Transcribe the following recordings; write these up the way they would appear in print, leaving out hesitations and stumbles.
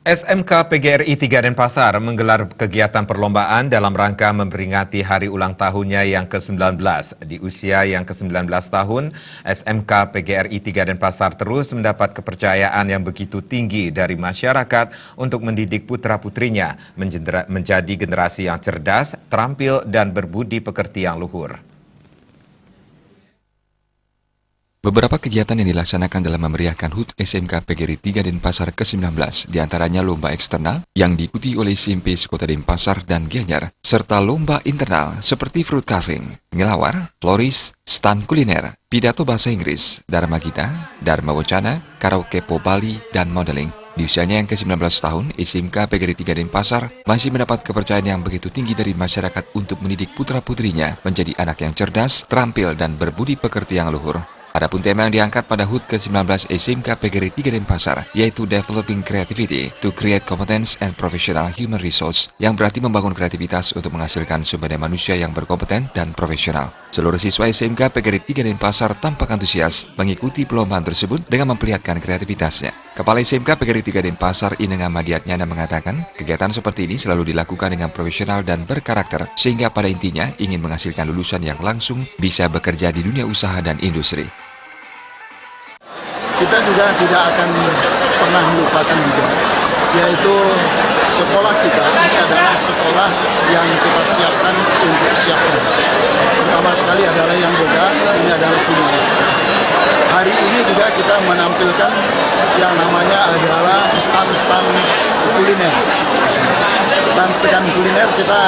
SMK PGRI 3 Denpasar menggelar kegiatan perlombaan dalam rangka memperingati hari ulang tahunnya yang ke-19. Di usia yang ke-19 tahun, SMK PGRI 3 Denpasar terus mendapat kepercayaan yang begitu tinggi dari masyarakat untuk mendidik putra-putrinya menjadi generasi yang cerdas, terampil, dan berbudi pekerti yang luhur. Beberapa kegiatan yang dilaksanakan dalam memeriahkan HUT SMK PGRI 3 Denpasar ke-19, diantaranya lomba eksternal yang diikuti oleh SMP Sekota Denpasar dan Gianyar, serta lomba internal seperti fruit carving, ngelawar, floris, stand kuliner, pidato bahasa Inggris, Dharma Gita, Dharma Wacana, karaoke po Bali, dan modeling. Di usianya yang ke-19 tahun, SMK PGRI 3 Denpasar masih mendapat kepercayaan yang begitu tinggi dari masyarakat untuk mendidik putra-putrinya menjadi anak yang cerdas, terampil, dan berbudi pekerti yang luhur. Adapun tema yang diangkat pada HUT ke-19 SMK PGRI 3 Denpasar, yaitu Developing Creativity to Create Competence and Professional Human Resource, yang berarti membangun kreativitas untuk menghasilkan sumber daya manusia yang berkompeten dan profesional. Seluruh siswa SMK PGRI 3 Denpasar tampak antusias mengikuti perlombaan tersebut dengan memperlihatkan kreativitasnya. Kepala SMK PGRI 3 Denpasar, Inenga Madiatnyana, mengatakan, kegiatan seperti ini selalu dilakukan dengan profesional dan berkarakter, sehingga pada intinya ingin menghasilkan lulusan yang langsung bisa bekerja di dunia usaha dan industri. Kita juga tidak akan pernah melupakan juga, yaitu sekolah kita ini adalah sekolah yang kita siapkan untuk siap kerja. Pertama sekali adalah yang muda, ini adalah kuliner. Hari ini juga kita menampilkan yang namanya adalah stand-stand kuliner. Stand-stand kuliner kita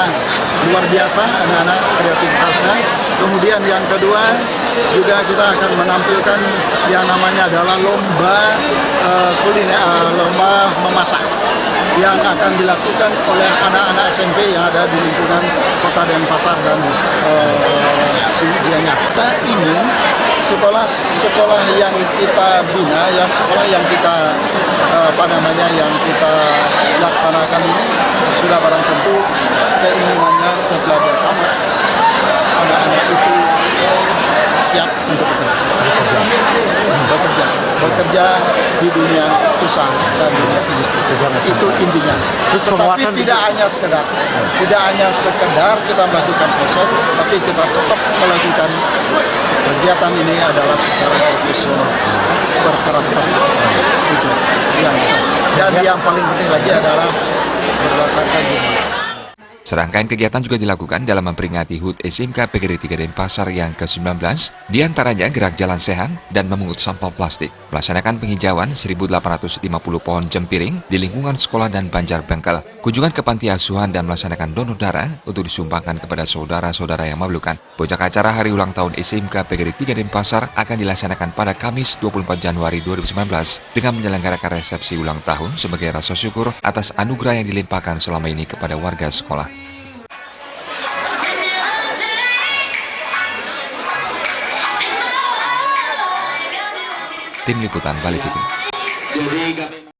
luar biasa, anak-anak kreativitasnya. Kemudian yang kedua juga kita akan menampilkan yang namanya adalah lomba kuliner, lomba memasak yang akan dilakukan oleh anak-anak SMP yang ada di lingkungan Kota Denpasar dan Gianyar. Kita ingin sekolah yang kita bina, yang sekolah yang kita yang kita laksanakan ini sudah barang tentu keinginannya setelah dia tamat anak-anak itu siap untuk bekerja di dunia usaha dan dunia industri. Itu intinya. Tetapi tidak hanya sekedar kita melakukan proses, tapi kita tetap melakukan kegiatan ini adalah secara profesional, berkarakter. Itu yang paling penting lagi adalah berdasarkan budaya. Serangkaian kegiatan juga dilakukan dalam memperingati HUT SMK PGRI 3 Denpasar yang ke-19, diantaranya gerak jalan sehat dan memungut sampah plastik, melaksanakan penghijauan 1.850 pohon jempiring di lingkungan sekolah dan Banjar Bengkel, kunjungan ke panti asuhan dan melaksanakan donor darah untuk disumbangkan kepada saudara-saudara yang memerlukan. Puncak acara hari ulang tahun SMK PGRI 3 Denpasar akan dilaksanakan pada Kamis 24 Januari 2019 dengan menyelenggarakan resepsi ulang tahun sebagai rasa syukur atas anugerah yang dilimpahkan selama ini kepada warga sekolah. Tim Liputan Bali TV.